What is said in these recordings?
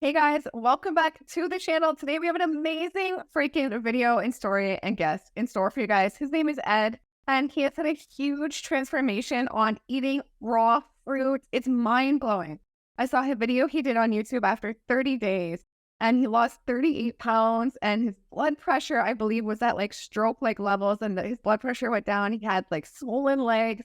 Hey guys, welcome back to the channel. Today we have an amazing freaking video and story and guest in store for you guys. His name is Ed, and he has had a huge transformation on eating raw fruit. It's mind-blowing. I saw his video he did on YouTube after 30 days, and he lost 38 pounds, and his blood pressure, I believe, was at like stroke-like levels, and his blood pressure went down. He had like swollen legs,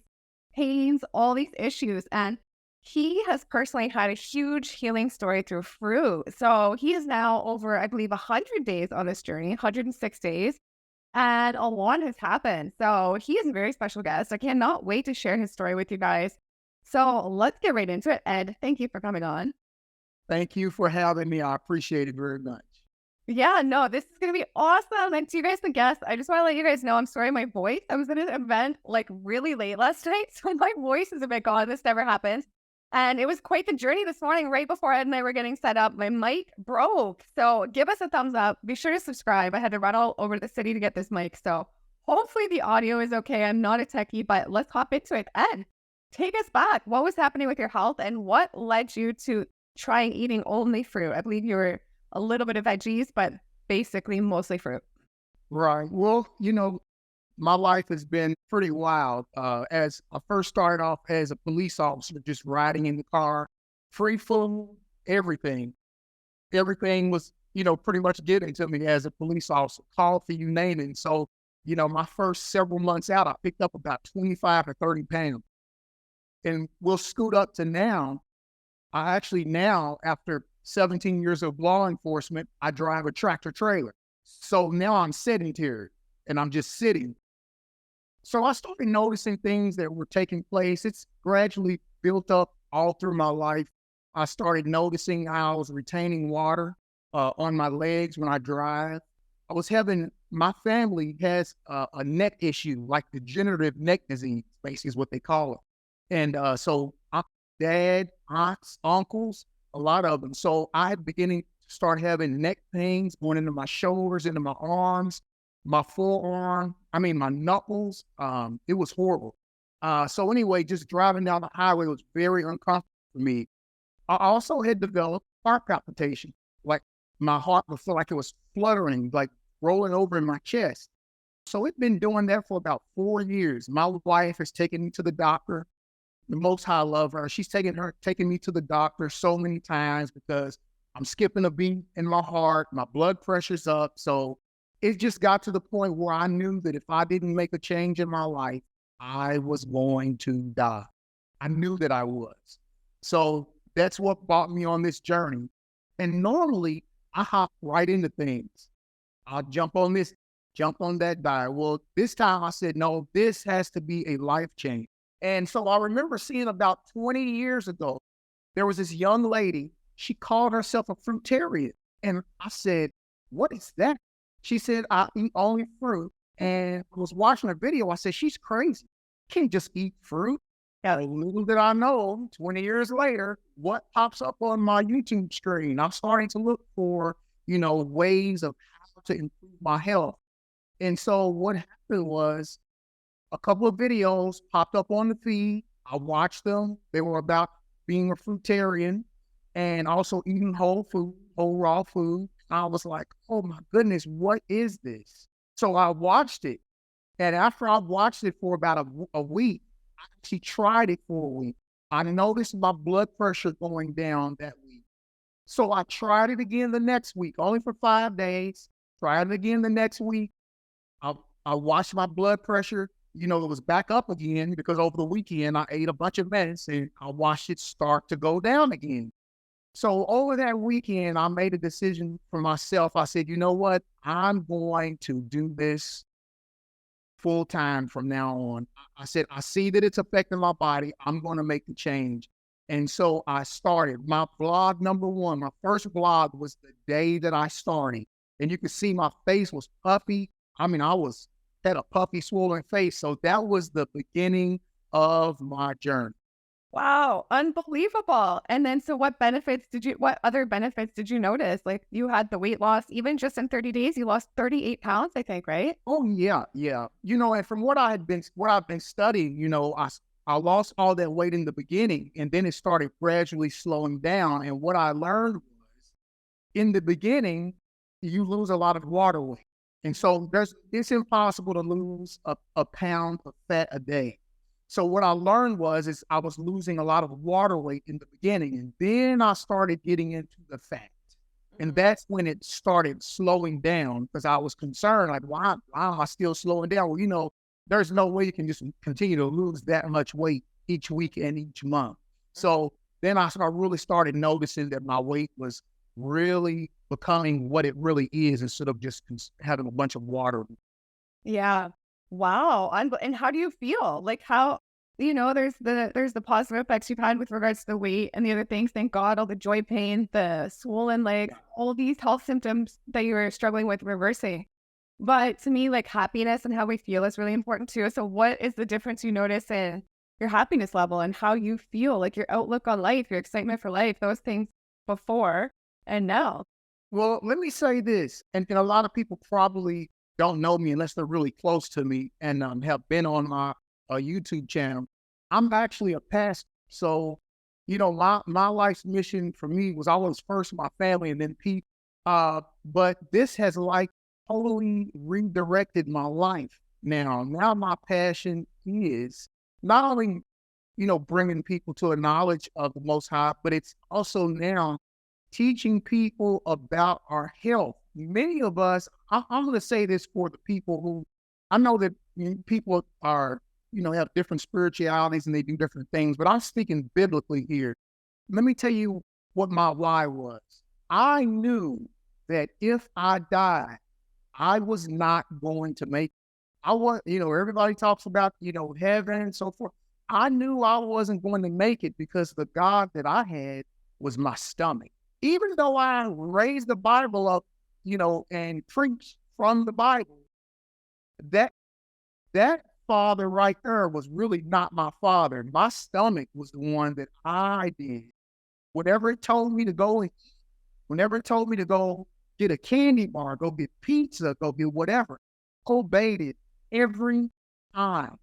pains, all these issues, and he has personally had a huge healing story through fruit. So he is now over, I believe, 100 days on this journey, 106 days, and a lot has happened. So he is a very special guest. I cannot wait to share his story with you guys. So let's get right into it. Ed, thank you for coming on. Thank you for having me. I appreciate it very much. Yeah, no, this is going to be awesome. And to you guys, the guests, I just want to let you guys know I'm sorry, my voice. I was at an event like really late last night, so my voice is a bit gone. This never happens. And it was quite the journey this morning. Right before Ed and I were getting set up, my mic broke. So give us a thumbs up. Be sure to subscribe. I had to run all over the city to get this mic. So hopefully the audio is okay. I'm not a techie, but let's hop into it. Ed, take us back. What was happening with your health and what led you to trying eating only fruit? I believe you were a little bit of veggies, but basically mostly fruit. Right. Well, my life has been pretty wild. As I first started off as a police officer, just riding in the car, free food, everything. Everything was, pretty much given to me as a police officer, coffee, you name it. So, my first several months out, I picked up about 25 to 30 pounds. And we'll scoot up to now. I actually now, after 17 years of law enforcement, I drive a tractor trailer. So now I'm sedentary and I'm just sitting. So I started noticing things that were taking place. It's gradually built up all through my life. I started noticing how I was retaining water on my legs when I drive. My family has a neck issue, like degenerative neck disease, basically is what they call it. And so I'm dad, aunts, uncles, a lot of them. So I had beginning to start having neck pains going into my shoulders, into my arms, my forearm, my knuckles. It was horrible. So anyway, just driving down the highway was very uncomfortable for me. I also had developed heart palpitation. Like my heart would feel like it was fluttering, like rolling over in my chest. So it's been doing that for about 4 years. My wife has taken me to the doctor. The Most High love her. She's taking me to the doctor so many times because I'm skipping a beat in my heart. My blood pressure's up. So it just got to the point where I knew that if I didn't make a change in my life, I was going to die. I knew that I was. So that's what brought me on this journey. And normally I hop right into things. I'll jump on this, jump on that diet. Well, this time I said, no, this has to be a life change. And so I remember seeing about 20 years ago, there was this young lady, she called herself a fruitarian. And I said, what is that? She said, I eat only fruit. And I was watching a video. I said, she's crazy. Can't just eat fruit. And little did I know, 20 years later, what pops up on my YouTube screen? I'm starting to look for, ways of how to improve my health. And so what happened was a couple of videos popped up on the feed. I watched them. They were about being a fruitarian and also eating whole food, whole raw food. I was like, oh my goodness, what is this? So I watched it. And after I watched it for about a week, I actually tried it for a week. I noticed my blood pressure going down that week. So I tried it again the next week, only for 5 days. Tried it again the next week. I watched my blood pressure. It was back up again because over the weekend I ate a bunch of mess and I watched it start to go down again. So over that weekend, I made a decision for myself. I said, you know what? I'm going to do this full time from now on. I said, I see that it's affecting my body. I'm going to make the change. And so I started my blog number one. My first blog was the day that I started. And you could see my face was puffy. Had a puffy, swollen face. So that was the beginning of my journey. Wow, unbelievable. And then so what other benefits did you notice? Like you had the weight loss, even just in 30 days, you lost 38 pounds, I think, right? Oh yeah, yeah. And from what I've been studying, I lost all that weight in the beginning and then it started gradually slowing down. And what I learned was in the beginning, you lose a lot of water weight. And so it's impossible to lose a pound of fat a day. So what I learned is I was losing a lot of water weight in the beginning. And then I started getting into the fat. And that's when it started slowing down because I was concerned, like, why am I still slowing down? Well, there's no way you can just continue to lose that much weight each week and each month. So then I really started noticing that my weight was really becoming what it really is instead of just having a bunch of water. Yeah. Wow. And how do you feel? Like how, there's the positive effects you've had with regards to the weight and the other things. Thank God, all the joint pain, the swollen legs, all these health symptoms that you were struggling with reversing. But to me, like happiness and how we feel is really important too. So what is the difference you notice in your happiness level and how you feel, like your outlook on life, your excitement for life, those things before and now? Well, let me say this, and a lot of people probably don't know me unless they're really close to me and have been on my YouTube channel. I'm actually a pastor. So, my life's mission for me was always first my family and then people. But this has like totally redirected my life. Now my passion is not only, bringing people to a knowledge of the Most High, but it's also now teaching people about our health. Many of us, I'm going to say this for the people who, I know that people are, have different spiritualities and they do different things, but I'm speaking biblically here. Let me tell you what my why was. I knew that if I died, I was not going to make it. I was, everybody talks about, heaven and so forth. I knew I wasn't going to make it because the God that I had was my stomach. Even though I raised the Bible up, and preached from the Bible, that father right there was really not my father. My stomach was the one that I did. Whatever it told me to go and eat, whenever it told me to go get a candy bar, go get pizza, go get whatever, obeyed it every time.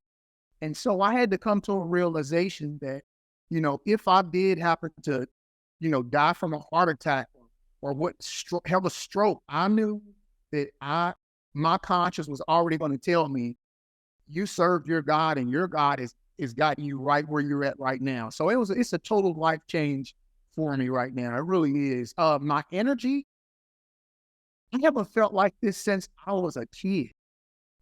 And so I had to come to a realization that, if I did happen to, die from a heart attack or have a stroke, I knew that my conscience was already going to tell me, you served your God and your God is got you right where you're at right now. So it's a total life change for me right now. It really is. My energy, I haven't felt like this since I was a kid.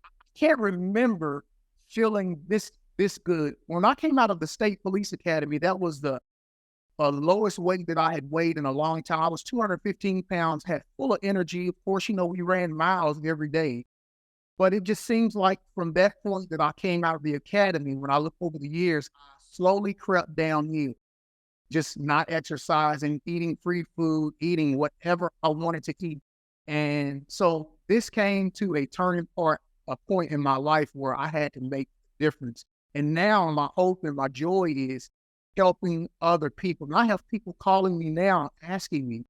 I can't remember feeling this good. When I came out of the State Police Academy, that was the lowest weight that I had weighed in a long time. I was 215 pounds, had full of energy. Of course, we ran miles every day. But it just seems like from that point that I came out of the academy, when I look over the years, I slowly crept downhill, just not exercising, eating free food, eating whatever I wanted to eat. And so this came to a point in my life where I had to make a difference. And now my hope and my joy is helping other people. And I have people calling me now, asking me,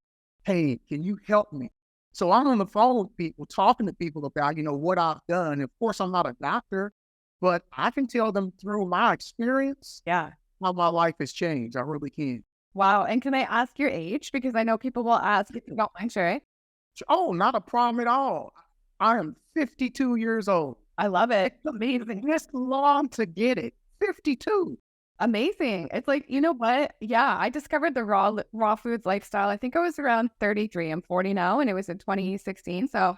hey, can you help me? So I'm on the phone with people, talking to people about, what I've done. And of course, I'm not a doctor, but I can tell them through my experience how my life has changed. I really can. Wow. And can I ask your age? Because I know people will ask if you don't mind sharing. Oh, not a problem at all. I am 52 years old. I love it. Amazing. It's long to get it. 52. Amazing. It's like, you know what? Yeah, I discovered the raw foods lifestyle. I think I was around 33. I'm 40 now, and it was in 2016. So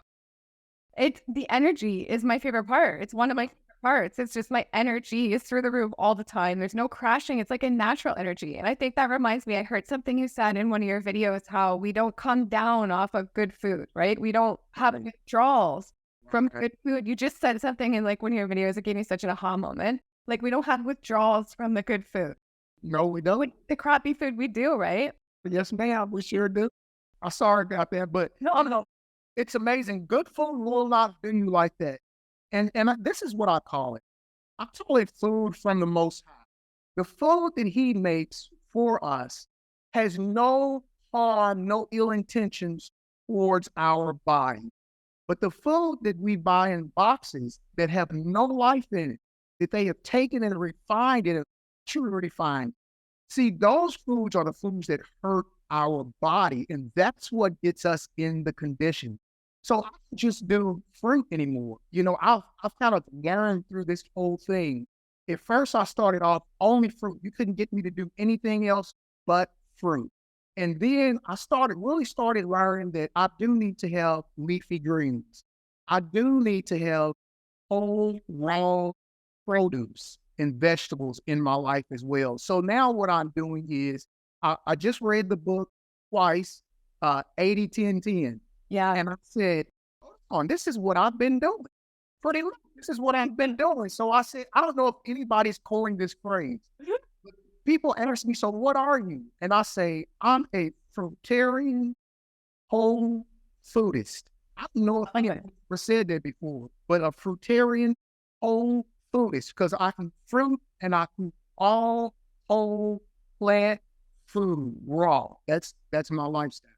the energy is my favorite part. It's one of my favorite parts. It's just my energy is through the roof all the time. There's no crashing. It's like a natural energy. And I think that reminds me, I heard something you said in one of your videos, how we don't come down off of good food, right? We don't have withdrawals from good food. You just said something in like one of your videos that gave me such an aha moment. Like, we don't have withdrawals from the good food. No, we don't. The crappy food we do, right? Yes, ma'am. We sure do. I'm sorry about that, but no. It's amazing. Good food will not do you like that. And this is what I call it. I call it food from the Most High. The food that He makes for us has no harm, no ill intentions towards our body. But the food that we buy in boxes that have no life in it, that they have taken and refined it, truly refined. See, those foods are the foods that hurt our body. And that's what gets us in the condition. So I don't just do fruit anymore. I've kind of learned through this whole thing. At first, I started off only fruit. You couldn't get me to do anything else but fruit. And then I really started learning that I do need to have leafy greens. I do need to have whole, raw produce and vegetables in my life as well. So now what I'm doing is I just read the book twice, 80-10-10. Yeah. And I said, hold on, this is what I've been doing. Pretty much, this is what I've been doing. So I said, I don't know if anybody's coined this phrase. People ask me, so what are you? And I say, I'm a fruitarian whole foodist. I don't know if anyone ever said that before, but a fruitarian whole foodist, because I can fruit and I can all whole plant food raw. That's my lifestyle.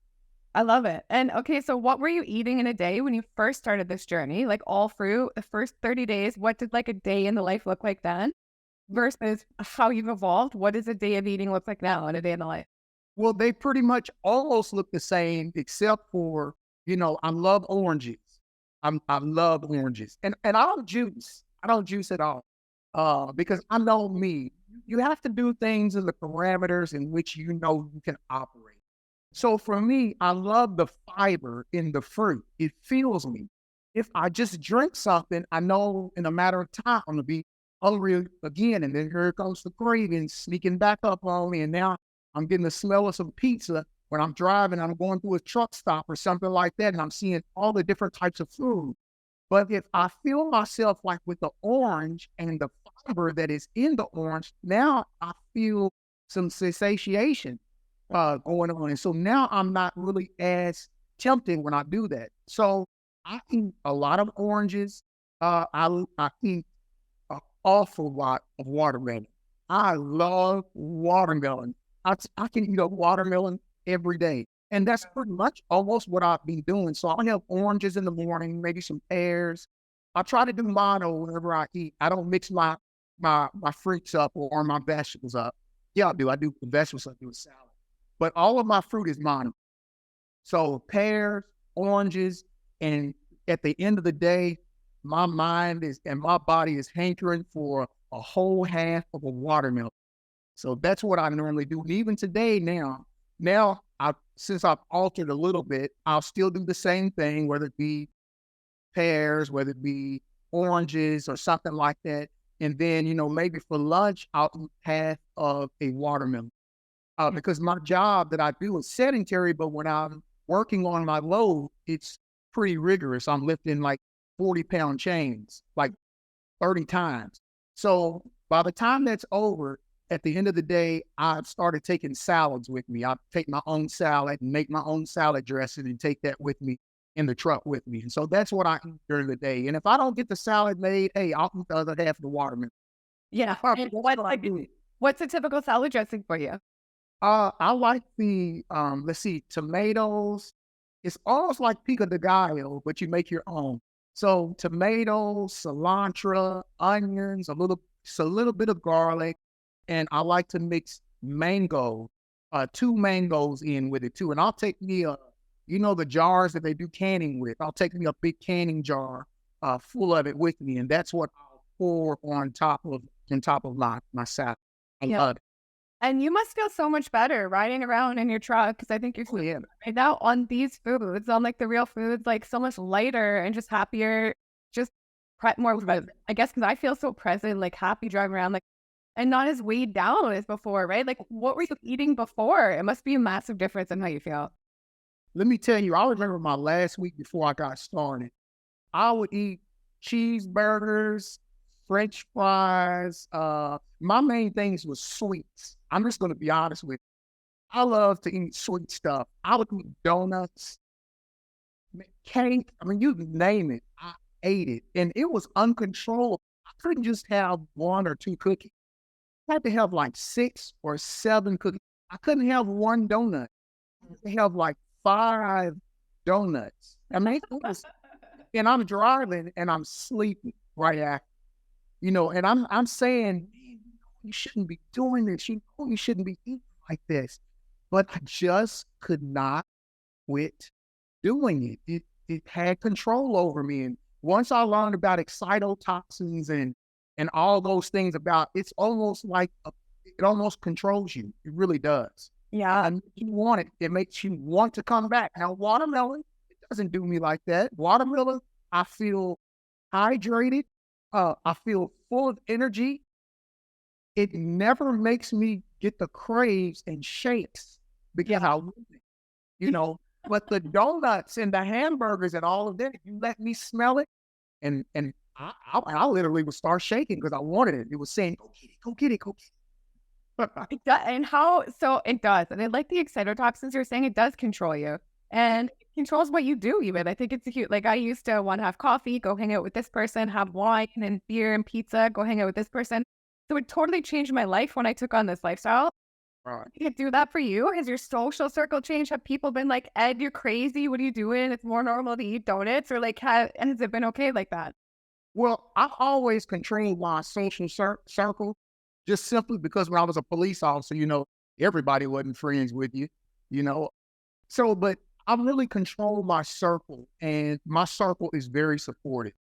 I love it. And okay, so what were you eating in a day when you first started this journey? Like all fruit, the first 30 days, what did like a day in the life look like then? Versus how you've evolved? What does a day of eating look like now in a day in the life? Well, they pretty much almost look the same, except for, I love oranges. I love oranges. And I don't juice. I don't juice at all. Because I know me. You have to do things in the parameters in which you can operate. So for me, I love the fiber in the fruit. It fuels me. If I just drink something, I know in a matter of time I'm going to be hungry again. And then here comes the craving sneaking back up on me. And now I'm getting the smell of some pizza when I'm driving. I'm going through a truck stop or something like that. And I'm seeing all the different types of food. But if I feel myself like with the orange and the fiber that is in the orange, now I feel some satiation going on. And so now I'm not really as tempted when I do that. So I eat a lot of oranges. I eat an awful lot of watermelon. I love watermelon. I can eat a watermelon every day. And that's pretty much almost what I've been doing. So I have oranges in the morning, maybe some pears. I try to do mono whenever I eat. I don't mix my fruits up or my vegetables up. Yeah, I do. I do the vegetables, I do a salad. But all of my fruit is mono. So pears, oranges, and at the end of the day, my mind and my body is hankering for a whole half of a watermelon. So that's what I normally do. And even today now since I've altered a little bit, I'll still do the same thing, whether it be pears, whether it be oranges or something like that. And then, maybe for lunch, I'll eat half of a watermelon. Because my job that I do is sedentary, but when I'm working on my load, it's pretty rigorous. I'm lifting like 40-pound chains, like 30 times. So by the time that's over, at the end of the day, I've started taking salads with me. I take my own salad and make my own salad dressing and take that with me in the truck with me. And so that's what I eat during the day. And if I don't get the salad made, hey, I'll eat the other half of the watermelon. Yeah. And what's a typical salad dressing for you? I like the, tomatoes. It's almost like pico de gallo, but you make your own. So tomatoes, cilantro, onions, a little bit of garlic. And I like to mix mango, 2 mangoes in with it too. And I'll take me the jars that they do canning with. I'll take me a big canning jar full of it with me. And that's what I'll pour on top of my salad. I love it. And you must feel so much better riding around in your truck, because I think you're right now on these foods, on like the real foods, like so much lighter and just happier, just more, I guess, because I feel so present, like happy driving around, like, and not as weighed down as before, right? Like, what were you eating before? It must be a massive difference in how you feel. Let me tell you, I remember my last week before I got started. I would eat cheeseburgers, French fries. My main things was sweets. I'm just going to be honest with you. I love to eat sweet stuff. I would eat donuts, cake. I mean, you name it. I ate it. And it was uncontrollable. I couldn't just have 1 or 2 cookies. I had to have like 6 or 7 cookies. I couldn't have 1 donut. I had to have like 5 donuts. I mean, and I'm driving and I'm sleeping right after. And I'm saying, man, you shouldn't be doing this. You shouldn't be eating like this. but I just could not quit doing it. It had control over me. And once I learned about excitotoxins and all those things about, it's almost like it almost controls you. It really does. Yeah. And you want it. It makes you want to come back. Now, watermelon, it doesn't do me like that. Watermelon, I feel hydrated. I feel full of energy. It never makes me get the craves and shakes because I want it, you know. But the donuts and the hamburgers and all of that, if you let me smell it, and I literally would start shaking because I wanted it. It was saying, "Go get it, go get it, go get it." It does, and how so it does. And I like the excitotoxins you're saying, it does control you. And it controls what you do even. I think it's cute. Like I used to want to have coffee, go hang out with this person, have wine and beer and pizza, go hang out with this person. So it totally changed my life when I took on this lifestyle. Right. Did it do that for you? Has your social circle changed? Have people been like, Ed, you're crazy. What are you doing? It's more normal to eat donuts, or like, and has it been okay like that? Well, I always controlled my social circle just simply because when I was a police officer, everybody wasn't friends with you, you know. So, but I really control my circle, and my circle is very supportive.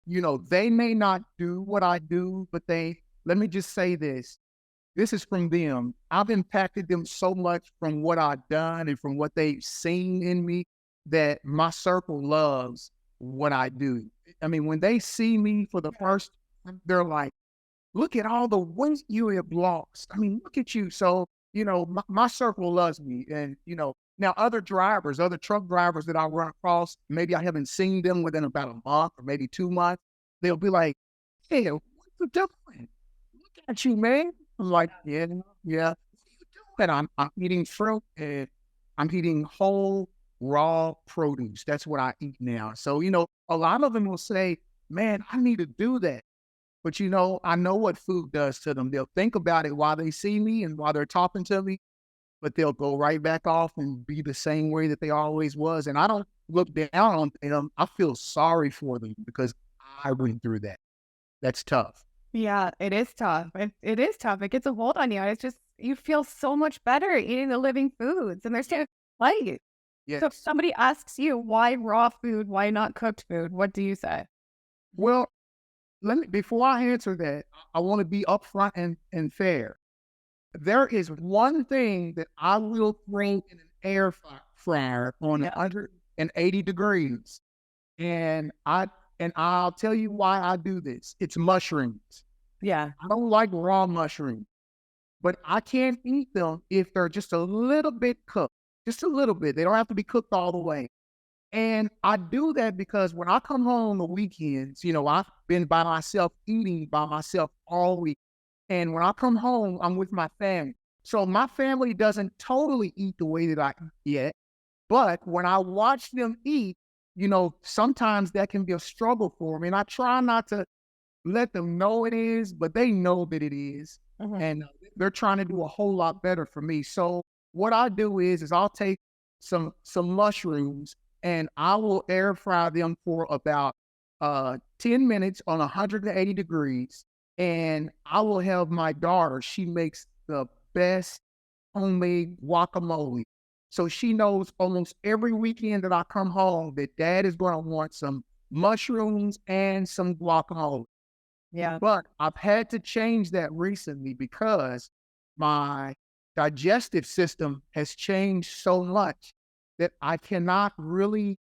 They may not do what I do, but let me just say this. This is from them. I've impacted them so much from what I've done and from what they've seen in me that my circle loves what I do. I mean, when they see me for the first time, they're like, look at all the weight you have lost. I mean, look at you. So, my circle loves me. And, now other truck drivers that I run across, maybe I haven't seen them within about a month or maybe 2 months. They'll be like, hey, what you doing? Look at you, man. I'm like, yeah. What you doing? I'm eating fruit and I'm eating whole raw produce. That's what I eat now. So, a lot of them will say, man, I need to do that. But, I know what food does to them. They'll think about it while they see me and while they're talking to me, but they'll go right back off and be the same way that they always was. And I don't look down on them. I feel sorry for them because I went through that. That's tough. Yeah, it is tough. It is tough. It gets a hold on you. It's just, you feel so much better eating the living foods, and there's no life. So if Yes. somebody asks you why raw food, why not cooked food, what do you say? Well, before I answer that, I want to be upfront and fair. There is one thing that I will bring in an air fryer on 180 degrees. And I'll tell you why I do this. It's mushrooms. Yeah. I don't like raw mushrooms, but I can't eat them if they're just a little bit cooked, just a little bit. They don't have to be cooked all the way. And I do that because when I come home on the weekends, I've been by myself, eating by myself all week. And when I come home, I'm with my family. So my family doesn't totally eat the way that I eat yet. But when I watch them eat, sometimes that can be a struggle for me. And I try not to let them know it is, but they know that it is. Mhm. And they're trying to do a whole lot better for me. So what I do is I'll take some mushrooms and I will air fry them for about 10 minutes on 180 degrees. And I will have my daughter, she makes the best homemade guacamole. So she knows almost every weekend that I come home that dad is going to want some mushrooms and some guacamole. Yeah. But I've had to change that recently because my digestive system has changed so much that I cannot really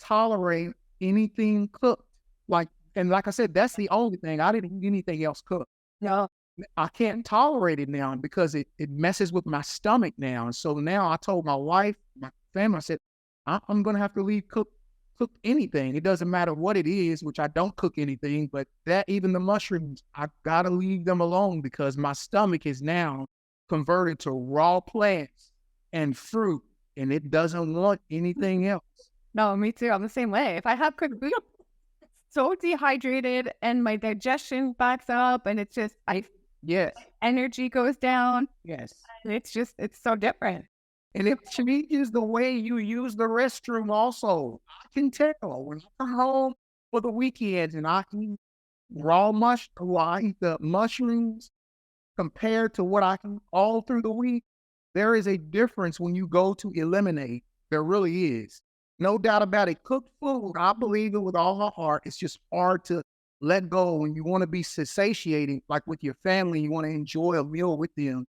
tolerate anything cooked. Like I said, that's the only thing. I didn't eat anything else cooked. No. I can't tolerate it now because it messes with my stomach now. And so now I told my wife, my family, I said, I'm going to have to leave cook anything. It doesn't matter what it is, which I don't cook anything, but even the mushrooms, I got to leave them alone because my stomach is now converted to raw plants and fruit, and it doesn't want anything else. No, me too. I'm the same way. If I have cooked food, it's so dehydrated and my digestion backs up, and it's just, Yes. energy goes down. Yes. And it's so different. And it changes the way you use the restroom also. I can tell when I come home for the weekends and I eat I eat the mushrooms compared to what I can all through the week, there is a difference when you go to eliminate. There really is. No doubt about it. Cooked food, I believe it with all my heart. It's just hard to let go when you want to be satiating, like with your family, you want to enjoy a meal with them.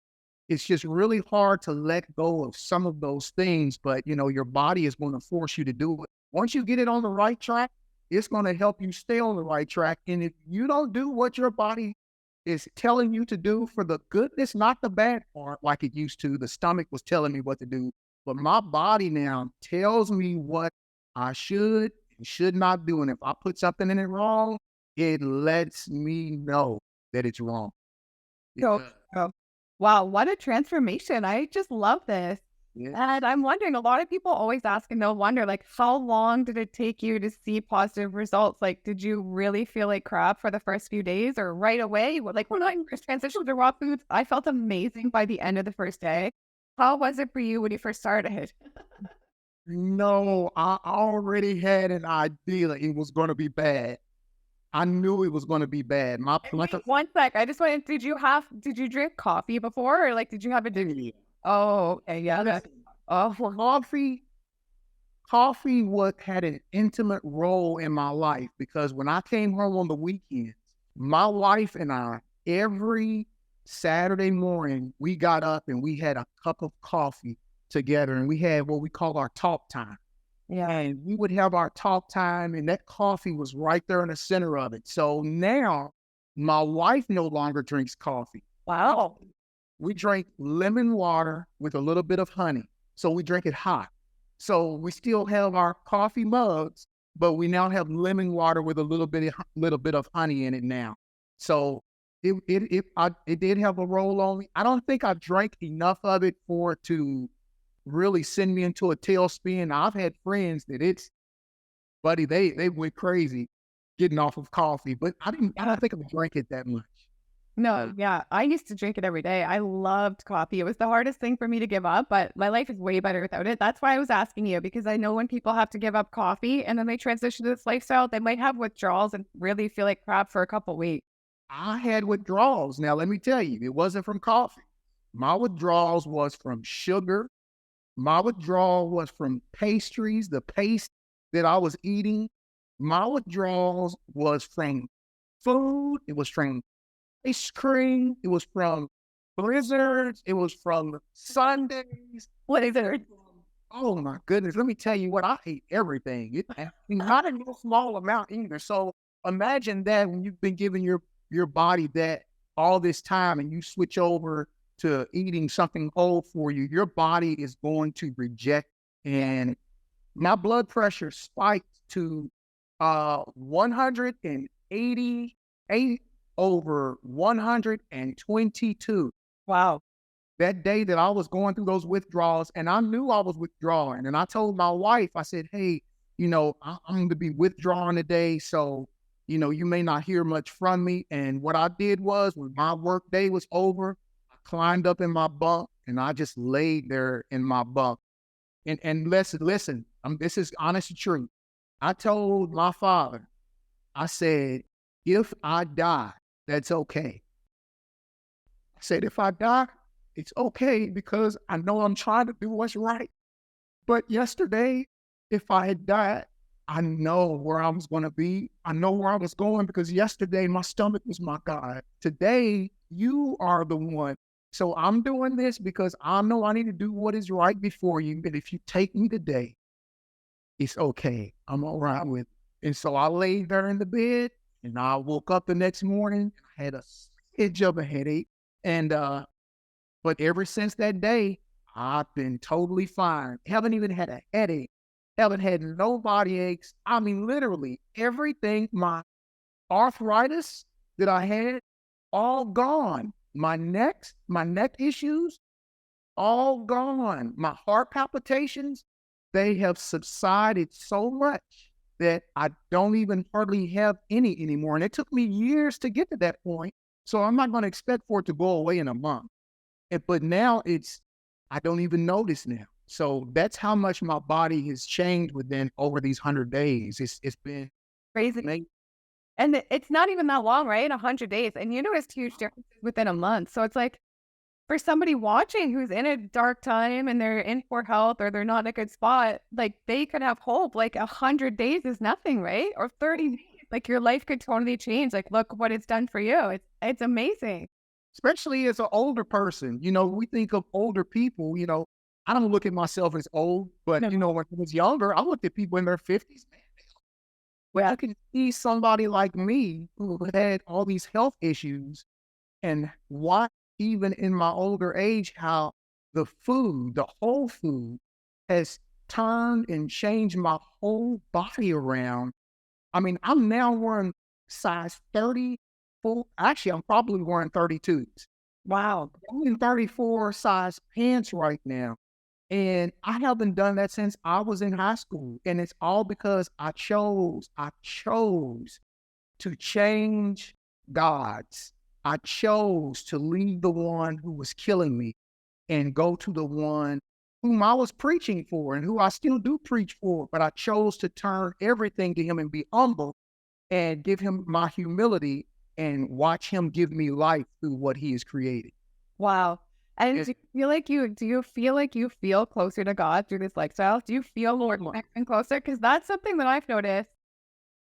It's just really hard to let go of some of those things, but your body is going to force you to do it. Once you get it on the right track, it's going to help you stay on the right track. And if you don't do what your body is telling you to do for the goodness, not the bad part, like it used to, the stomach was telling me what to do, but my body now tells me what I should and should not do. And if I put something in it wrong, it lets me know that it's wrong. So, oh, wow, what a transformation. I just love this. Yeah. And I'm wondering, a lot of people always ask, and no wonder, like, how long did it take you to see positive results? Like, did you really feel like crap for the first few days or right away? Like, when I first transitioned to raw foods, I felt amazing by the end of the first day. How was it for you when you first started? No, I already had an idea it was going to be bad. I knew it was going to be bad. Wait, one sec. I just wanted, did you drink coffee before, or like, did you have a drink? Oh, okay, yeah. Oh, coffee had an intimate role in my life because when I came home on the weekends, my wife and I, every Saturday morning, we got up and we had a cup of coffee together, and we had what we call our talk time. yeah. And we would have our talk time, and that coffee was right there in the center of it. So now my wife no longer drinks coffee. Wow. We drink lemon water with a little bit of honey. So we drink it hot. So we still have our coffee mugs, but we now have lemon water with a little bit of honey in it now. So it did have a role on me. I don't think I drank enough of it for it to really send me into a tailspin. I've had friends that buddy, they went crazy getting off of coffee, but I don't think I drank it that much. No, yeah. I used to drink it every day. I loved coffee. It was the hardest thing for me to give up, but my life is way better without it. That's why I was asking you, because I know when people have to give up coffee and then they transition to this lifestyle, they might have withdrawals and really feel like crap for a couple weeks. I had withdrawals. Now, let me tell you, it wasn't from coffee. My withdrawals was from sugar. My withdrawal was from pastries, the paste that I was eating. My withdrawals was from food. It was from ice cream. It was from blizzards. It was from sundaes. What is it? Oh my goodness. Let me tell you what, I ate everything. Not in a small amount either. So imagine that when you've been giving your body that all this time and you switch over to eating something whole for you, your body is going to reject. And my blood pressure spiked to 188 over 122. Wow. That day that I was going through those withdrawals, and I knew I was withdrawing. And I told my wife, I said, hey, I'm going to be withdrawing today. So, you may not hear much from me. And what I did was, when my work day was over, I climbed up in my bunk and I just laid there in my bunk. And listen, this is honest truth. I told my father, I said, if I die, that's okay. I said, if I die, it's okay because I know I'm trying to do what's right. But yesterday, if I had died, I know where I was going to be. I know where I was going because yesterday my stomach was my God. Today, you are the one. So I'm doing this because I know I need to do what is right before you. And if you take me today, it's okay. I'm all right with it. And so I laid there in the bed and I woke up the next morning. I had a itch of a headache. And, but ever since that day, I've been totally fine. Haven't even had a headache. Haven't had no body aches. I mean, literally everything, my arthritis that I had, all gone. My neck issues, all gone. My heart palpitations, they have subsided so much that I don't even hardly have any anymore. And it took me years to get to that point. So I'm not going to expect for it to go away in a month. But now I don't even notice now. So that's how much my body has changed over these 100 days. It's been Crazy. amazing. And it's not even that long, right? 100 days. And you noticed huge differences within a month. So it's like, for somebody watching who's in a dark time and they're in poor health or they're not in a good spot, like they could have hope. Like 100 days is nothing, right? Or 30 days. Like your life could totally change. Like, look what it's done for you. It's amazing. Especially as an older person. We think of older people, I don't look at myself as old, but No. when I was younger, I looked at people in their 50s. Man, Yeah. I could see somebody like me who had all these health issues and watch even in my older age how the whole food has turned and changed my whole body around. I mean, I'm now wearing size 34. Actually, I'm probably wearing 32s. Wow. I'm in 34 size pants right now. And I haven't done that since I was in high school. And it's all because I chose to change gods. I chose to leave the one who was killing me and go to the one whom I was preaching for and who I still do preach for. But I chose to turn everything to him and be humble and give him my humility and watch him give me life through what he has created. Wow. And It's, do you feel like you feel closer to God through this lifestyle? Do you feel more connected closer? Because that's something that I've noticed.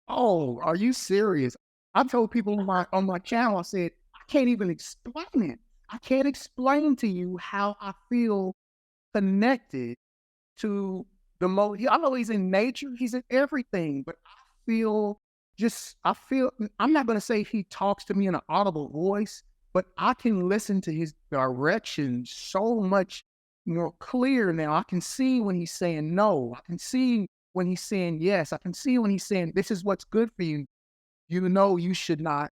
oh, are you serious? I told people on my channel, I said, I can't even explain it. I can't explain to you how I feel connected to the most. I know he's in nature, he's in everything, but I feel, I'm not going to say he talks to me in an audible voice, but I can listen to his direction so much more clear now. I can see when he's saying no. I can see when he's saying yes. I can see when he's saying, this is what's good for you. You should not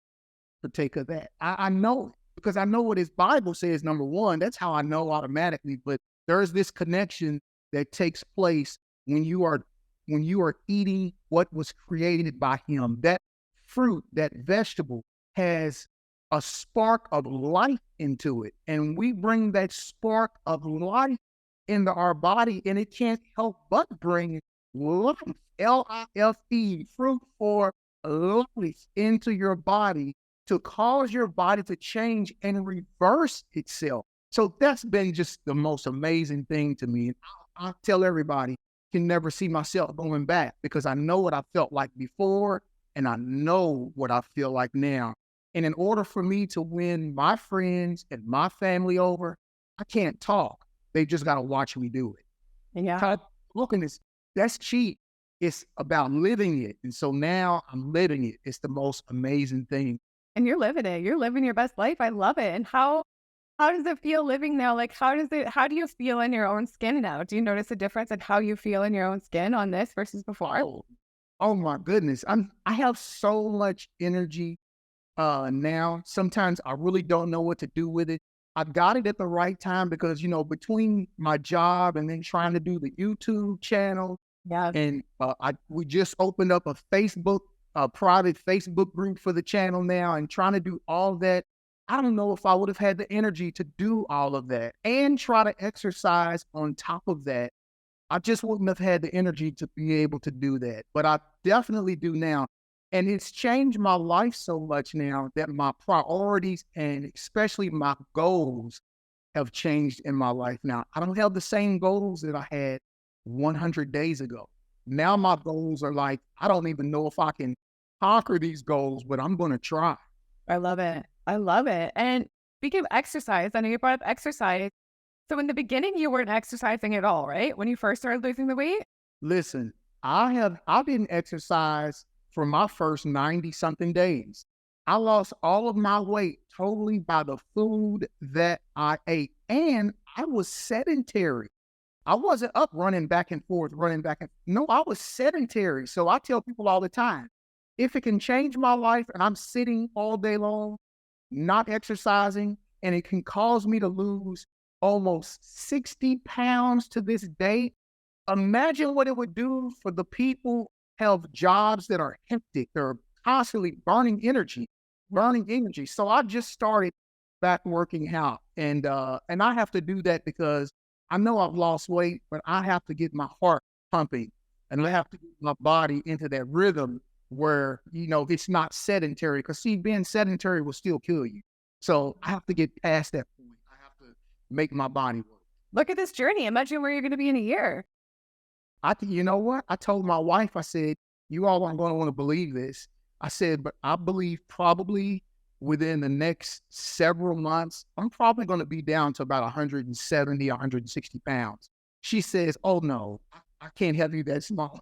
partake of that. I know it because I know what his Bible says, number one. That's how I know automatically. But there's this connection that takes place when you are eating what was created by him. That fruit, that vegetable has a spark of life into it. And we bring that spark of life into our body, and it can't help but bring life, Life, fruit for life into your body to cause your body to change and reverse itself. So that's been just the most amazing thing to me. And I tell everybody, can never see myself going back because I know what I felt like before and I know what I feel like now. And in order for me to win my friends and my family over, I can't talk. They just got to watch me do it. Yeah. Looking this, that's cheap. It's about living it. And so now I'm living it. It's the most amazing thing. And you're living it. You're living your best life. I love it. And how does it feel living now? Like, how do you feel in your own skin now? Do you notice a difference in how you feel in your own skin on this versus before? Oh my goodness. I have so much energy now. Sometimes I really don't know what to do with it. I got it at the right time because, between my job and then trying to do the YouTube channel, Yeah. and we just opened up a private Facebook group for the channel now and trying to do all that. I don't know if I would have had the energy to do all of that and try to exercise on top of that. I just wouldn't have had the energy to be able to do that, but I definitely do now. And it's changed my life so much now that my priorities and especially my goals have changed in my life now. I don't have the same goals that I had 100 days ago. Now my goals are like, I don't even know if I can conquer these goals, but I'm going to try. I love it. I love it. And speaking of exercise, I know you brought up exercise. So in the beginning, you weren't exercising at all, right? When you first started losing the weight? Listen, I didn't exercise for my first 90 something days. I lost all of my weight totally by the food that I ate. And I was sedentary. I wasn't up running back and forth. No, I was sedentary. So I tell people all the time, if it can change my life and I'm sitting all day long, not exercising, and it can cause me to lose almost 60 pounds to this day, imagine what it would do for the people who have jobs that are hectic. They're constantly burning energy. So I just started back working out, and I have to do that because I know I've lost weight, but I have to get my heart pumping, and I have to get my body into that rhythm where, it's not sedentary. Because being sedentary will still kill you. So I have to get past that point. I have to make my body work. Look at this journey. Imagine where you're going to be in a year. You know what? I told my wife, I said, you all aren't going to want to believe this. I said, but I believe probably within the next several months, I'm probably going to be down to about 170, 160 pounds. She says, oh no, I can't have you that small.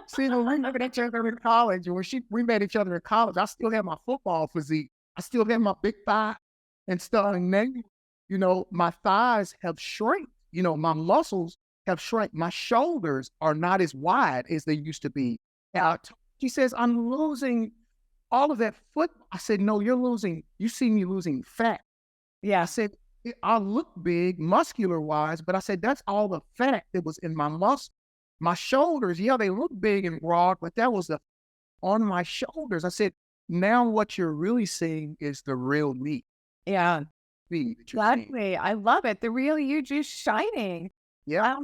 See, when we met each other in college, we met each other in college, I still have my football physique. I still have my big thigh and stuff. And then, my thighs have shrunk. My muscles have shrunk. My shoulders are not as wide as they used to be. She says, I'm losing all of that foot. I said, no, you see me losing fat. Yeah. I said, I look big muscular wise, but I said, that's all the fat that was in my muscle. My shoulders, yeah, they look big and broad, but that was on my shoulders. I said, now what you're really seeing is the real me. Yeah. Me that you're seeing. Exactly. I love it. The real you just shining. Yeah.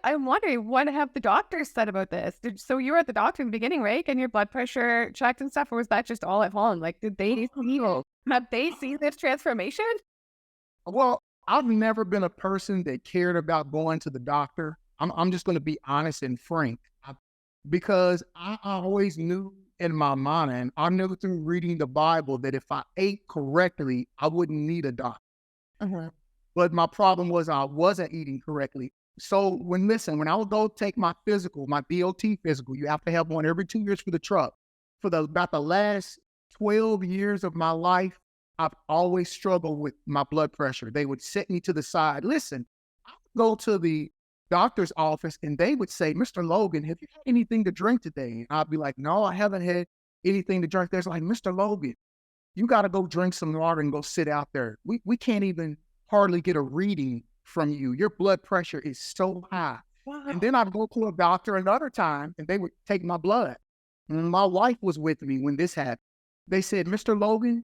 I'm wondering, what have the doctors said about this? So you were at the doctor in the beginning, right? And your blood pressure checked and stuff, or was that just all at home? Like, have they seen this transformation? Well, I've never been a person that cared about going to the doctor. I'm just going to be honest and frank, because I always knew in my mind, I knew through reading the Bible that if I ate correctly, I wouldn't need a doctor. Mm-hmm. But my problem was I wasn't eating correctly. So when I would go take my physical, my BOT physical, you have to have one every 2 years for the truck. For about the last 12 years of my life, I've always struggled with my blood pressure. They would set me to the side. Listen, I would go to the doctor's office and they would say, Mr. Logan, have you had anything to drink today? And I'd be like, no, I haven't had anything to drink. They're like, Mr. Logan, you got to go drink some water and go sit out there. We can't even hardly get a reading from you. Your blood pressure is so high. Wow. And then I'd go to a doctor another time and they would take my blood. And my wife was with me when this happened. They said, Mr. Logan,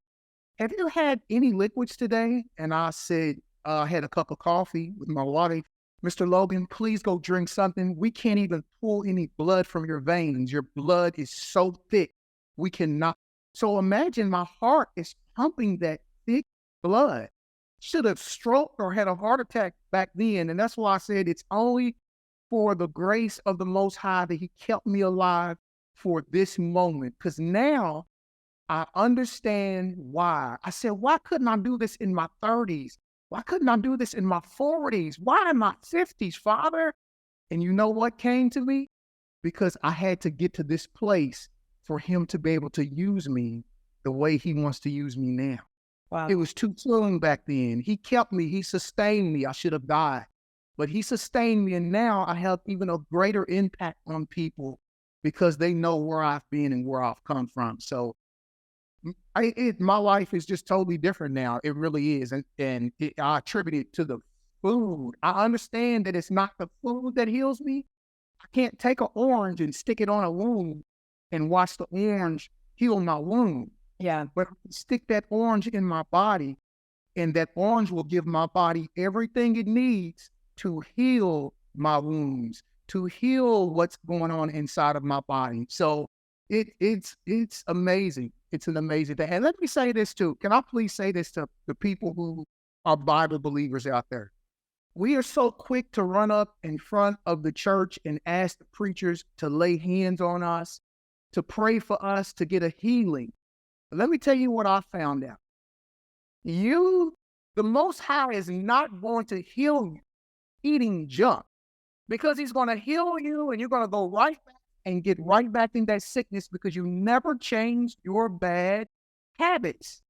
have you had any liquids today? And I said, I had a cup of coffee with my wife. Mr. Logan, please go drink something. We can't even pull any blood from your veins. Your blood is so thick. We cannot. So imagine my heart is pumping that thick blood. Should have stroked or had a heart attack back then. And that's why I said it's only for the grace of the Most High that He kept me alive for this moment. Because now I understand why. I said, why couldn't I do this in my 30s? Why couldn't I do this in my 40s? Why in my 50s, Father? And you know what came to me? Because I had to get to this place for Him to be able to use me the way He wants to use me now. Wow. It was too soon back then. He kept me. He sustained me. I should have died. But He sustained me, and now I have even a greater impact on people because they know where I've been and where I've come from. So my life is just totally different now. It really is. And I attribute it to the food. I understand that it's not the food that heals me. I can't take an orange and stick it on a wound and watch the orange heal my wound. Yeah. But I can stick that orange in my body, and that orange will give my body everything it needs to heal my wounds, to heal what's going on inside of my body. So it's amazing. It's an amazing thing. And let me say this too. Can I please say this to the people who are Bible believers out there? We are so quick to run up in front of the church and ask the preachers to lay hands on us, to pray for us, to get a healing. Let me tell you what I found out. The Most High is not going to heal you eating junk, because He's going to heal you and you're going to go right back and get right back in that sickness because you never changed your bad habits.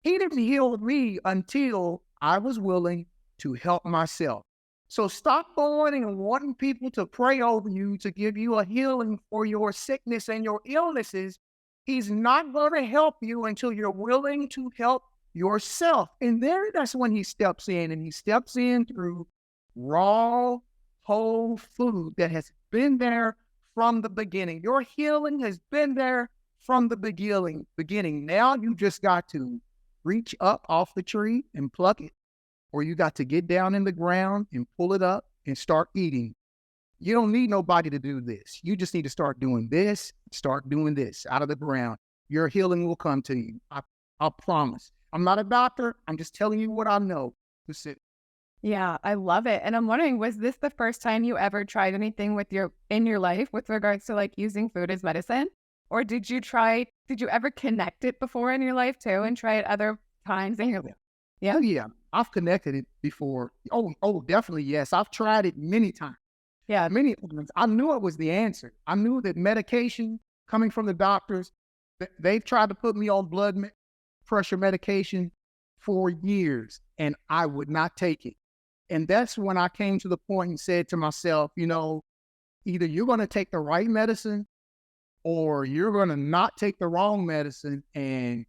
He didn't heal me until I was willing to help myself. So stop going and wanting people to pray over you, to give you a healing for your sickness and your illnesses. He's not going to help you until you're willing to help yourself. And that's when He steps in, and He steps in through raw, whole food that has been there from the beginning. Your healing has been there from the beginning. Now you just got to reach up off the tree and pluck it, or you got to get down in the ground and pull it up and start eating. You don't need nobody to do this. You just need to start doing this out of the ground. Your healing will come to you. I promise. I'm not a doctor. I'm just telling you what I know. specific. Yeah, I love it. And I'm wondering, was this the first time you ever tried anything in your life with regards to like using food as medicine? Or did you ever connect it before in your life too and try it other times in your life? Yeah. Oh yeah, I've connected it before. Oh, definitely yes. I've tried it many times. Yeah. Many times. I knew it was the answer. I knew that medication coming from the doctors, they've tried to put me on pressure medication for years, and I would not take it. And that's when I came to the point and said to myself, either you're going to take the right medicine or you're going to not take the wrong medicine and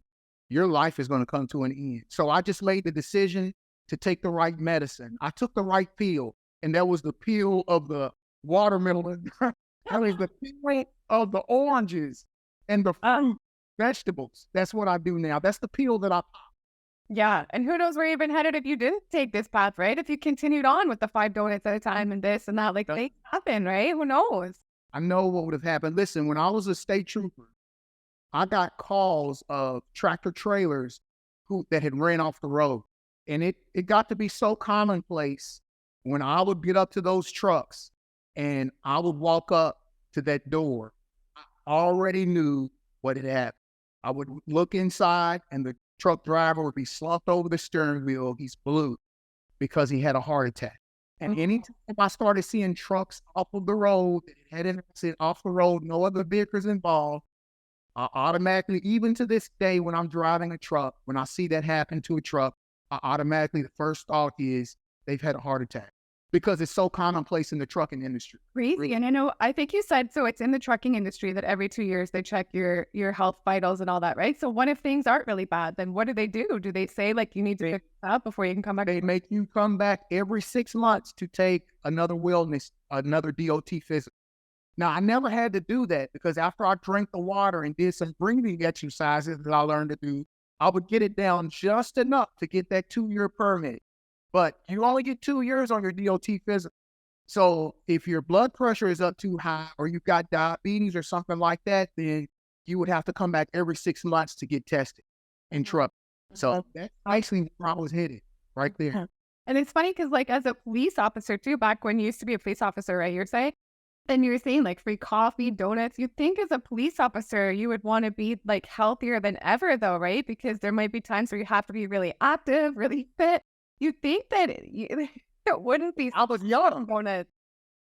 your life is going to come to an end. So I just made the decision to take the right medicine. I took the right pill, and that was the peel of the watermelon. That was the peel of the oranges and the fruit, vegetables. That's what I do now. That's the peel that I pop. Yeah. And who knows where you've been headed if you didn't take this path, right? If you continued on with the 5 donuts at a time and this and that, like things happen, right? Who knows? I know what would have happened. Listen, when I was a state trooper, I got calls of tractor trailers that had ran off the road. And it got to be so commonplace when I would get up to those trucks and I would walk up to that door. I already knew what had happened. I would look inside and the truck driver would be slumped over the steering wheel. He's blue because he had a heart attack. And anytime I started seeing trucks off of the road, that had an accident off the road, no other vehicles involved, I automatically, even to this day, when I'm driving a truck, when I see that happen to a truck, I automatically, the first thought is they've had a heart attack because it's so commonplace in the trucking industry. Crazy. And I think you said, so it's in the trucking industry that every 2 years they check your health vitals and all that, right? So what if things aren't really bad? Then what do they do? Do they say like you need to pick up before you can come back? They make you come back every 6 months to take another wellness, another DOT physical. Now, I never had to do that because after I drank the water and did some breathing exercises that I learned to do, I would get it down just enough to get that 2-year permit. But you only get 2 years on your DOT physical. So if your blood pressure is up too high or you've got diabetes or something like that, then you would have to come back every 6 months to get tested and truck. So that's actually where I was headed right there. And it's funny because like as a police officer too, back when you used to be a police officer, right, you're saying, and you were saying like free coffee, donuts, you'd think as a police officer, you would want to be like healthier than ever though, right? Because there might be times where you have to be really active, really fit. You think that it wouldn't be. I was young.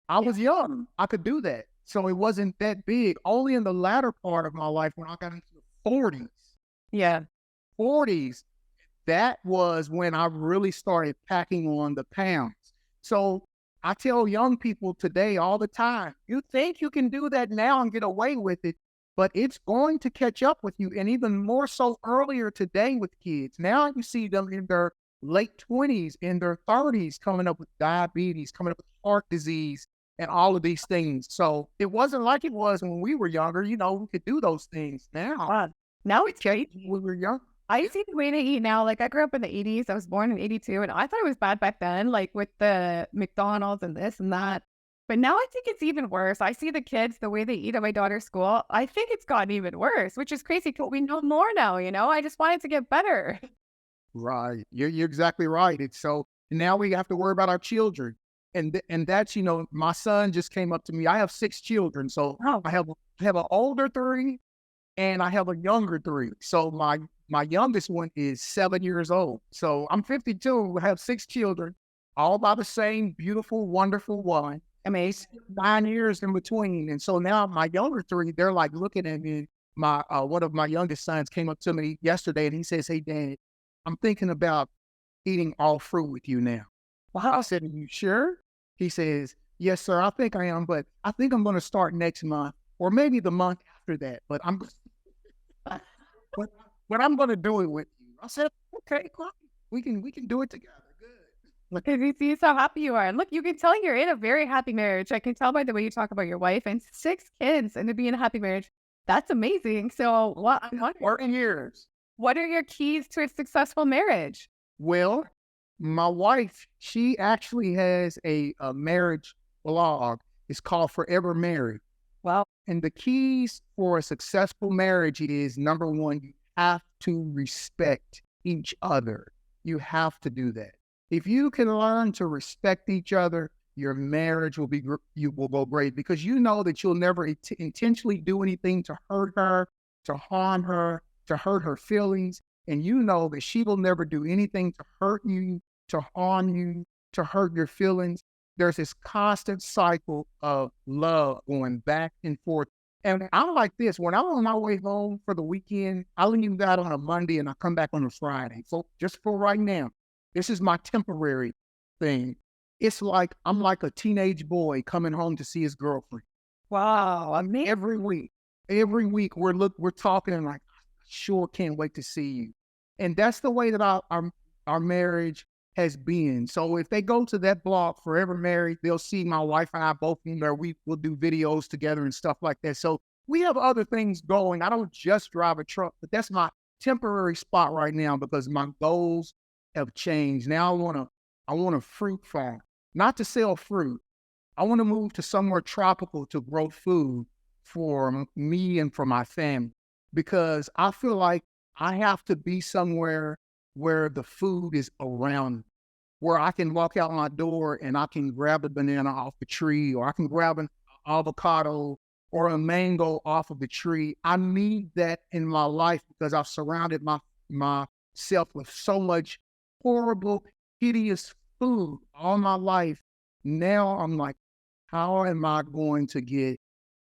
I was young. I could do that. So it wasn't that big. Only in the latter part of my life when I got into the 40s. Yeah. 40s, that was when I really started packing on the pounds. So I tell young people today all the time, you think you can do that now and get away with it, but it's going to catch up with you. And even more so earlier today with kids. Now you see them in their late 20s, in their 30s, coming up with diabetes, coming up with heart disease, and all of these things. So it wasn't like it was when we were younger. We could do those things now. Now it's great. We were young. I see the way to eat now. Like I grew up in the 80s. I was born in 82 and I thought it was bad back then, like with the McDonald's and this and that. But now I think it's even worse. I see the kids, the way they eat at my daughter's school. I think it's gotten even worse, which is crazy because we know more now, I just want it to get better. Right. You're exactly right. It's so now we have to worry about our children. And that's, my son just came up to me. I have 6 children. So I have an older 3 and I have a younger 3. So my youngest one is 7 years old. So I'm 52. I have 6 children, all by the same beautiful, wonderful woman. I mean, it's 9 years in between. And so now my younger 3, they're like looking at me. One of my youngest sons came up to me yesterday and he says, "Hey, Dad, I'm thinking about eating all fruit with you now." Wow. I said, "Are you sure?" He says, "Yes, sir, I think I am, but I think I'm going to start next month or maybe the month after that, but I'm going to do it with you." I said, "Okay, cool. We can do it together." Good. Look at you, see how happy you are. And look, you can tell you're in a very happy marriage. I can tell by the way you talk about your wife and 6 kids and to be in a happy marriage. That's amazing. So I'm wondering, 14 years. What are your keys to a successful marriage? Well, my wife, she actually has a marriage blog. It's called Forever Married. Wow. And the keys for a successful marriage is, number 1, you have to respect each other. You have to do that. If you can learn to respect each other, your marriage will you will go great because you know that you'll never intentionally do anything to hurt her, to harm her, to hurt her feelings. And you know that she will never do anything to hurt you, to harm you, to hurt your feelings. There's this constant cycle of love going back and forth. And I'm like this, when I'm on my way home for the weekend, I leave out on a Monday and I come back on a Friday. So just for right now, this is my temporary thing. It's like I'm like a teenage boy coming home to see his girlfriend. Wow, amazing. Every week we're talking and like, sure can't wait to see you. And that's the way that our marriage has been. So if they go to that blog, Forever Married, they'll see my wife and I both in there. We will do videos together and stuff like that. So we have other things going. I don't just drive a truck, but that's my temporary spot right now because my goals have changed. Now I want a fruit farm, not to sell fruit. I want to move to somewhere tropical to grow food for me and for my family because I feel like I have to be somewhere where the food is around, where I can walk out my door and I can grab a banana off the tree, or I can grab an avocado or a mango off of the tree. I need that in my life because I've surrounded myself with so much horrible, hideous food all my life. Now I'm like, how am I going to get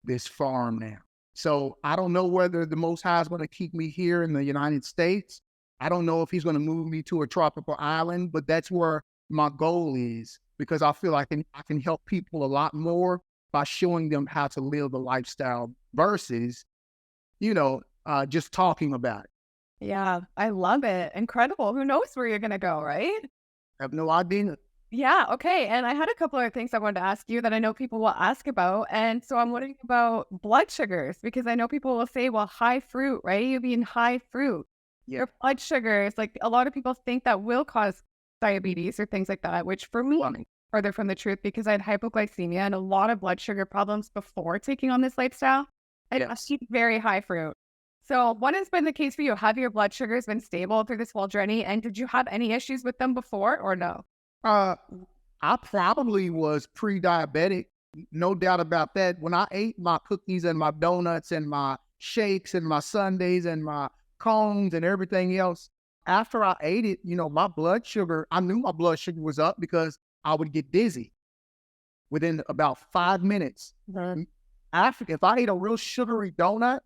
this farm now? So I don't know whether the Most High is going to keep me here in the United States. I don't know if he's going to move me to a tropical island, but that's where my goal is because I feel like I can help people a lot more by showing them how to live the lifestyle versus, just talking about it. Yeah, I love it. Incredible. Who knows where you're going to go, right? I have no idea. Yeah, okay. And I had a couple of things I wanted to ask you that I know people will ask about. And so I'm wondering about blood sugars because I know people will say, well, high fruit, right? You've been high fruit. Your blood sugars, like a lot of people think that will cause diabetes or things like that, which for me, further from the truth because I had hypoglycemia and a lot of blood sugar problems before taking on this lifestyle. I eat very high fruit. So what has been the case for you? Have your blood sugars been stable through this whole journey? And did you have any issues with them before or no? I probably was pre-diabetic, no doubt about that. When I ate my cookies and my donuts and my shakes and my sundaes and my cones and everything else, after I ate it, my blood sugar, I knew my blood sugar was up because I would get dizzy within about 5 minutes. If I ate a real sugary donut,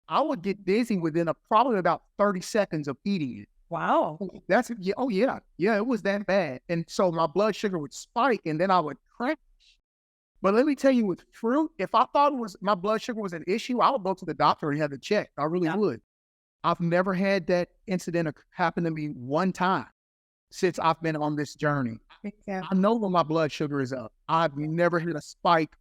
I would get dizzy within probably about 30 seconds of eating it. Wow. Yeah, it was that bad. And so my blood sugar would spike and then I would crash. But let me tell you, with fruit, if I thought my blood sugar was an issue, I would go to the doctor and have it checked. I really would. I've never had that incident happen to me one time since I've been on this journey. I know when my blood sugar is up. I've never hit a spike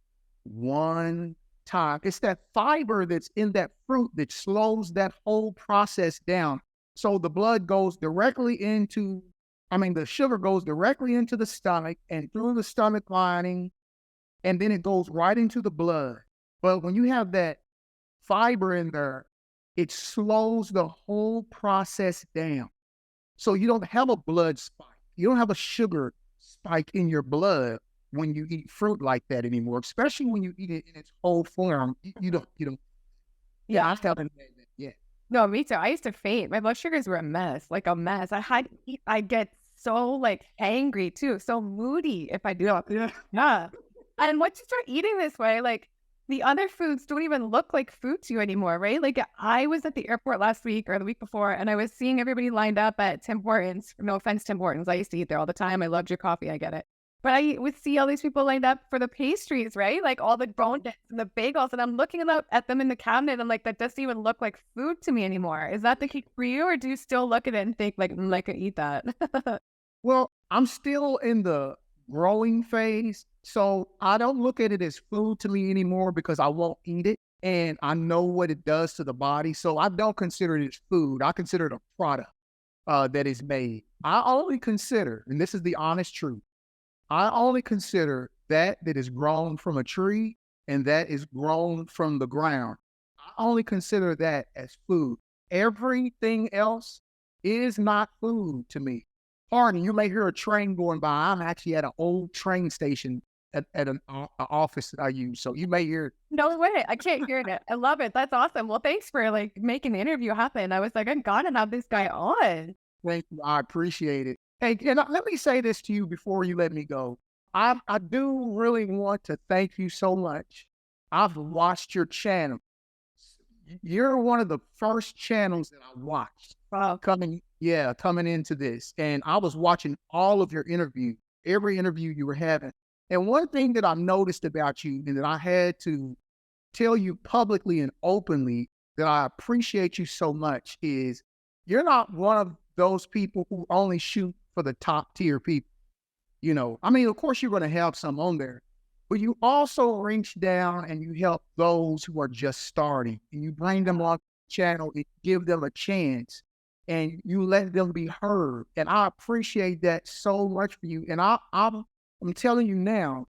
one time. It's that fiber that's in that fruit that slows that whole process down. So the blood goes directly the sugar goes directly into the stomach and through the stomach lining, and then it goes right into the blood. But when you have that fiber in there, it slows the whole process down. So you don't have a blood spike. You don't have a sugar spike in your blood when you eat fruit like that anymore, especially when you eat it in its whole form. You don't. Yeah. I felt it. Yeah. No, me too. I used to faint. My blood sugars were a mess, like a mess. I get so angry too, so moody if I do that. Yeah. And once you start eating this way, the other foods don't even look like food to you anymore, right? Like I was at the airport last week or the week before, and I was seeing everybody lined up at Tim Hortons. No offense, Tim Hortons. I used to eat there all the time. I loved your coffee. I get it. But I would see all these people lined up for the pastries, right? Like all the donuts and the bagels. And I'm looking at them in the cabinet. I'm like, that doesn't even look like food to me anymore. Is that the case for you? Or do you still look at it and think I could eat that? Well, I'm still in the growing phase. So I don't look at it as food to me anymore because I won't eat it. And I know what it does to the body. So I don't consider it as food. I consider it a product that is made. I only consider, and this is the honest truth, I only consider that is grown from a tree and that is grown from the ground. I only consider that as food. Everything else is not food to me. pardon, you may hear a train going by. I'm actually at an old train station at an office that I use. So you may hear. No way. I can't hear it. I love it. That's awesome. Well, thanks for like making the interview happen. I was like, I'm gonna have this guy on. Thank you. I appreciate it. Hey, and let me say this to you before you let me go. I do really want to thank you so much. I've watched your channel. You're one of the first channels that I watched Wow. coming into this. And I was watching all of your interviews, every interview you were having. And one thing that I noticed about you and that I had to tell you publicly and openly that I appreciate you so much is you're not one of those people who only shoot for the top tier people. I mean, of course, you're going to have some on there, but you also reach down and you help those who are just starting, and you bring them on the channel and give them a chance, and you let them be heard. And I appreciate that so much for you. And I'm telling you now,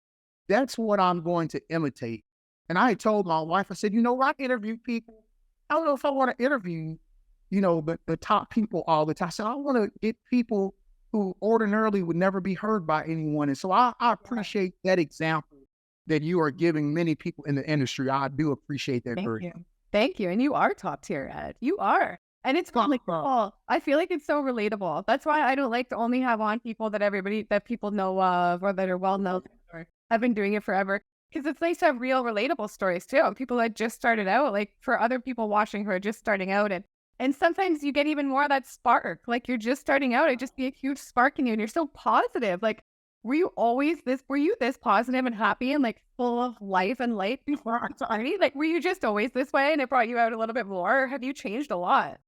that's what I'm going to imitate. And I had told my wife, I said, I interview people. I don't know if I want to interview, the top people all the time. So I want to get people who ordinarily would never be heard by anyone. And so I appreciate that example that you are giving many people in the industry. I do appreciate that. Thank you. Thank you. And you are top tier, Ed. You are. And it's really cool. I feel like it's so relatable. That's why I don't like to only have on people that people know of or that are well known or have been doing it forever. Because it's nice to have real relatable stories too. People that just started out, like for other people watching who are just starting out. And sometimes you get even more of that spark. Like you're just starting out, it just be a huge spark in you and you're so positive. Like, were you this positive and happy and like full of life and light before? Sorry, like, were you just always this way and it brought you out a little bit more? Or have you changed a lot?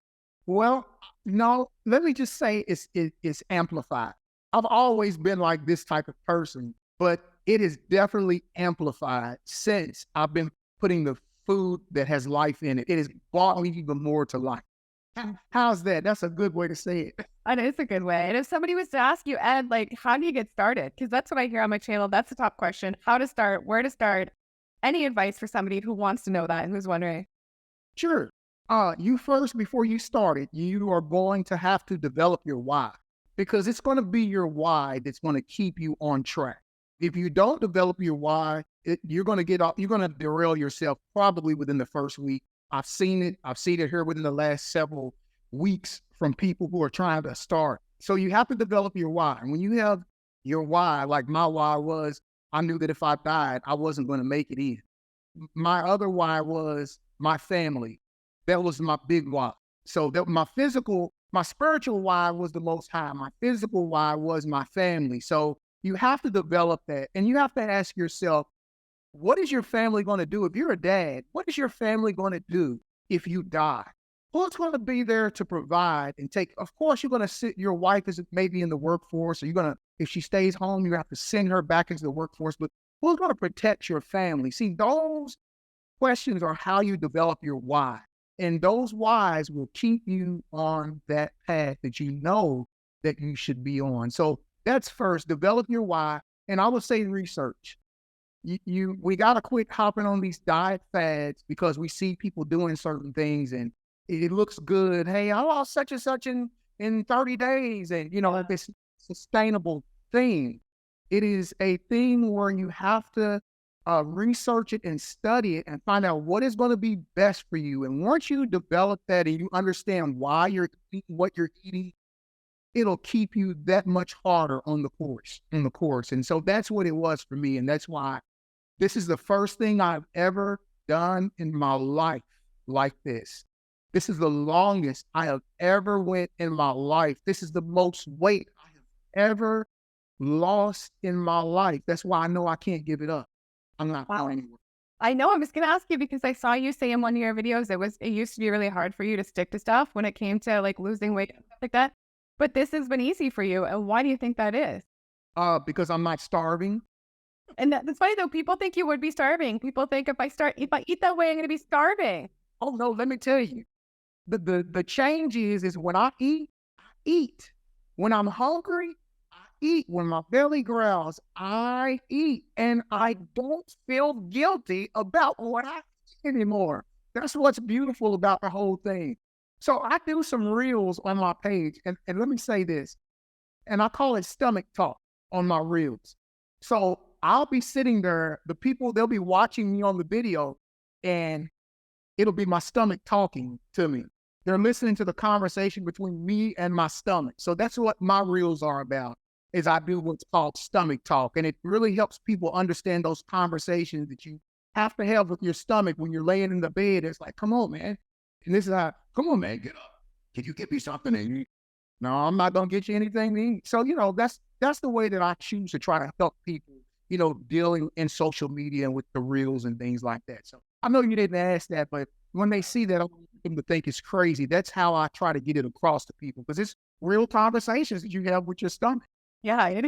Well, no, let me just say it's amplified. I've always been like this type of person, but it is definitely amplified since I've been putting the food that has life in it. It has brought me even more to life. How's that? That's a good way to say it. And it's a good way. And if somebody was to ask you, Ed, like, how do you get started? Because that's what I hear on my channel. That's the top question. How to start, where to start. Any advice for somebody who wants to know that and who's wondering? Sure. You first, before you start it, you are going to have to develop your why, because it's going to be your why that's going to keep you on track. If you don't develop your why, you're going to derail yourself probably within the first week. I've seen it here within the last several weeks from people who are trying to start. So you have to develop your why. And when you have your why, like my why was, I knew that if I died, I wasn't going to make it in. My other why was my family. That was my big why. So that my spiritual why was the Most High. My physical why was my family. So you have to develop that. And you have to ask yourself, what is your family going to do? If you're a dad, what is your family going to do if you die? Who's going to be there to provide and take? Of course, you're going to sit, your wife is maybe in the workforce, or if she stays home, you have to send her back into the workforce, but who's going to protect your family? See, those questions are how you develop your why. And those whys will keep you on that path that you know that you should be on. So that's first, develop your why. And I would say research. We got to quit hopping on these diet fads because we see people doing certain things and it looks good. Hey, I lost such and such in 30 days. And, this sustainable thing. It is a thing where you have to research it and study it and find out what is going to be best for you. And once you develop that and you understand why you're eating what you're eating, it'll keep you that much harder on the course. And so that's what it was for me. And that's why this is the first thing I've ever done in my life like this. This is the longest I have ever went in my life. This is the most weight I have ever lost in my life. That's why I know I can't give it up. I'm not going anywhere. I know. I was going to ask you because I saw you say in one of your videos it used to be really hard for you to stick to stuff when it came to like losing weight and stuff like that. But this has been easy for you. And why do you think that is? Because I'm not starving. And that's funny though. People think you would be starving. People think if I eat that way, I'm going to be starving. Oh no, let me tell you. The change is when I eat. When I'm hungry, I eat. When my belly growls, I eat. And I don't feel guilty about what I eat anymore. That's what's beautiful about the whole thing. So I do some reels on my page. And let me say this. and I call it stomach talk on my reels. So I'll be sitting there, the people, they'll be watching me on the video, and it'll be my stomach talking to me. They're listening to the conversation between me and my stomach. So that's what my reels are about, is I do what's called stomach talk. And it really helps people understand those conversations that you have to have with your stomach when you're laying in the bed. It's like, come on, man. And this is how, come on, man, get up. Can you get me something to eat? No, I'm not going to get you anything to eat. So, that's the way that I choose to try to help people, dealing in social media and with the reels and things like that. So I know you didn't ask that, but when they see that, I want them to think it's crazy. That's how I try to get it across to people, because it's real conversations that you have with your stomach. Yeah, it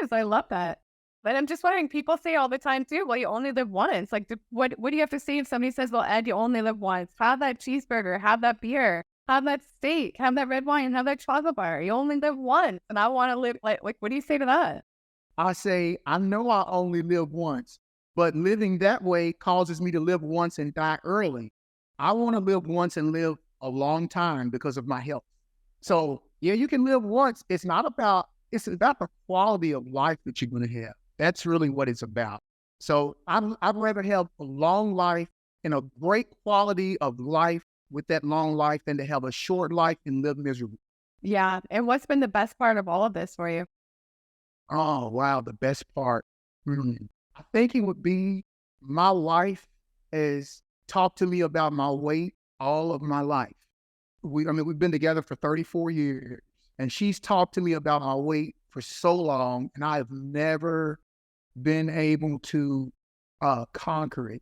is. I love that. But I'm just wondering, people say all the time too, well, you only live once. Like, what do you have to say if somebody says, well, Ed, you only live once? Have that cheeseburger, have that beer, have that steak, have that red wine, have that chocolate bar. You only live once. And I want to live like, what do you say to that? I say, I know I only live once, but living that way causes me to live once and die early. I want to live once and live a long time because of my health. So yeah, you can live once. It's about the quality of life that you're going to have. That's really what it's about. So I'd rather have a long life and a great quality of life with that long life than to have a short life and live miserable. Yeah. And what's been the best part of all of this for you? Oh, wow. The best part. I think it would be my wife has talked to me about my weight all of my life. We've been together for 34 years, and she's talked to me about my weight for so long, and I've never been able to conquer it.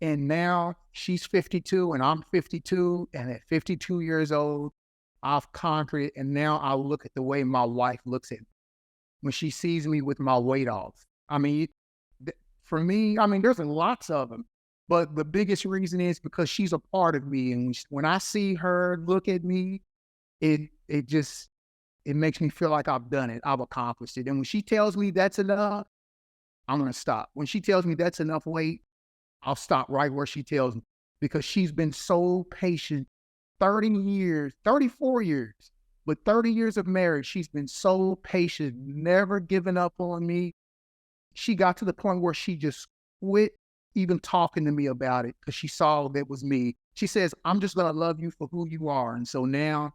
And now she's 52 and I'm 52, and at 52 years old, I've conquered it. And now I look at the way my wife looks at me when she sees me with my weight off. For me, there's lots of them, but the biggest reason is because she's a part of me. And when I see her look at me, it makes me feel like I've done it. I've accomplished it. And when she tells me that's enough, I'm going to stop. When she tells me that's enough weight, I'll stop right where she tells me, because she's been so patient. 30 years, 34 years, but 30 years of marriage, she's been so patient, never given up on me. She got to the point where she just quit even talking to me about it because she saw that was me. She says, I'm just going to love you for who you are. And so now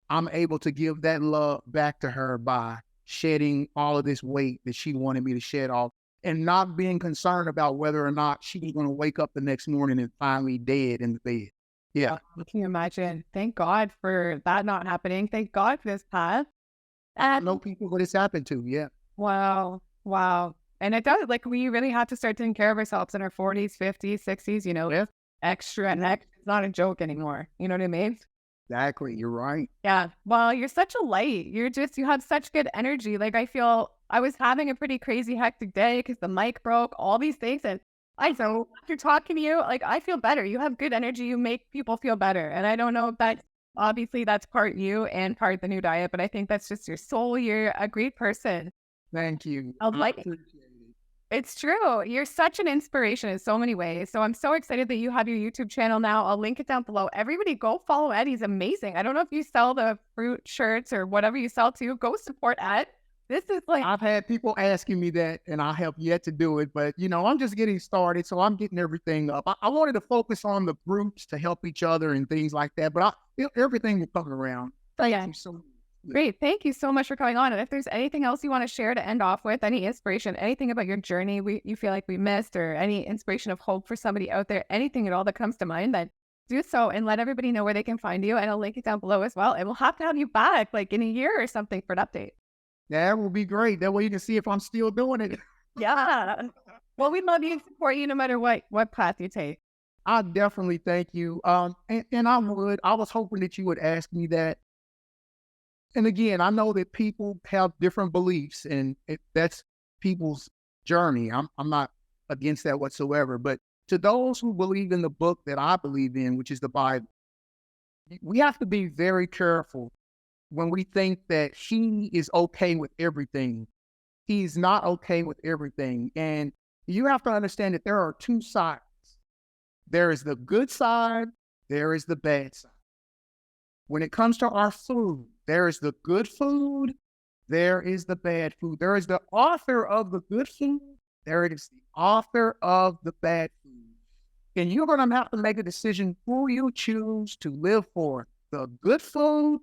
I'm able to give that love back to her by shedding all of this weight that she wanted me to shed off, and not being concerned about whether or not she was going to wake up the next morning and find me dead in the bed. Yeah. Can you imagine? Thank God for that not happening. Thank God for this path. I know people who this happened to. Yeah. Wow. And it does, like, we really have to start taking care of ourselves in our 40s, 50s, 60s, Yeah. extra neck. It's not a joke anymore. You know what I mean? Exactly. You're right. Yeah. Well, you're such a light. You have such good energy. Like, I feel I was having a pretty crazy, hectic day because the mic broke, all these things. And after talking to you, like, I feel better. You have good energy. You make people feel better. And I don't know if obviously that's part you and part the new diet, but I think that's just your soul. You're a great person. Thank you. I appreciate it. It's true. You're such an inspiration in so many ways. So I'm so excited that you have your YouTube channel now. I'll link it down below. Everybody go follow Ed. He's amazing. I don't know if you sell the fruit shirts or whatever you sell too. Go support Ed. This is like... I've had people asking me that, and I have yet to do it, but I'm just getting started. So I'm getting everything up. I wanted to focus on the groups to help each other and things like that, but everything will come around. Thank you so much. Great. Thank you so much for coming on. And if there's anything else you want to share to end off with, any inspiration, anything about your journey you feel like we missed, or any inspiration of hope for somebody out there, anything at all that comes to mind, then do so and let everybody know where they can find you. And I'll link it down below as well. And we'll have to have you back like in a year or something for an update. That will be great. That way you can see if I'm still doing it. Yeah. Well, we love you and support you no matter what path you take. I definitely thank you. And I was hoping that you would ask me that. And again, I know that people have different beliefs, and that's people's journey. I'm not against that whatsoever. But to those who believe in the book that I believe in, which is the Bible, we have to be very careful when we think that he is okay with everything. He's not okay with everything. And you have to understand that there are two sides. There is the good side, there is the bad side. When it comes to our food, there is the good food, there is the bad food. There is the author of the good food. There is the author of the bad food. And you're going to have to make a decision who you choose to live for, the good food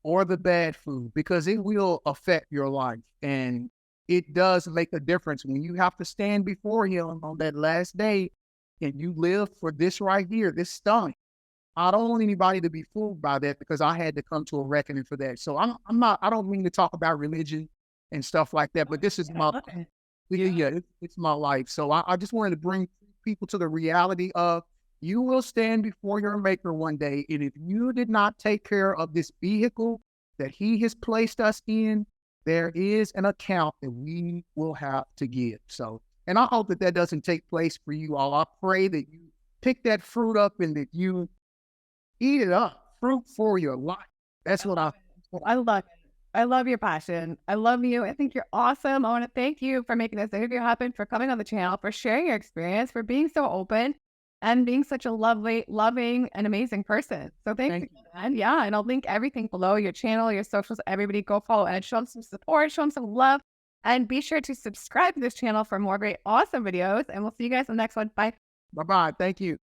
or the bad food, because it will affect your life. And it does make a difference when you have to stand before him on that last day and you live for this right here, this stomach. I don't want anybody to be fooled by that, because I had to come to a reckoning for that. So I don't mean to talk about religion and stuff like that, but this is it's my life. So I just wanted to bring people to the reality of, you will stand before your maker one day. And if you did not take care of this vehicle that he has placed us in, there is an account that we will have to give. So, and I hope that doesn't take place for you all. I pray that you pick that fruit up and that you eat it up. Fruit for your life. That's what I love it. I love your passion. I love you. I think you're awesome. I want to thank you for making this interview happen, for coming on the channel, for sharing your experience, for being so open and being such a lovely, loving, and amazing person. So thank you. And yeah, and I'll link everything below, your channel, your socials. Everybody go follow Ed, show him some support, show him some love, and be sure to subscribe to this channel for more great, awesome videos. And we'll see you guys in the next one. Bye. Bye-bye. Thank you.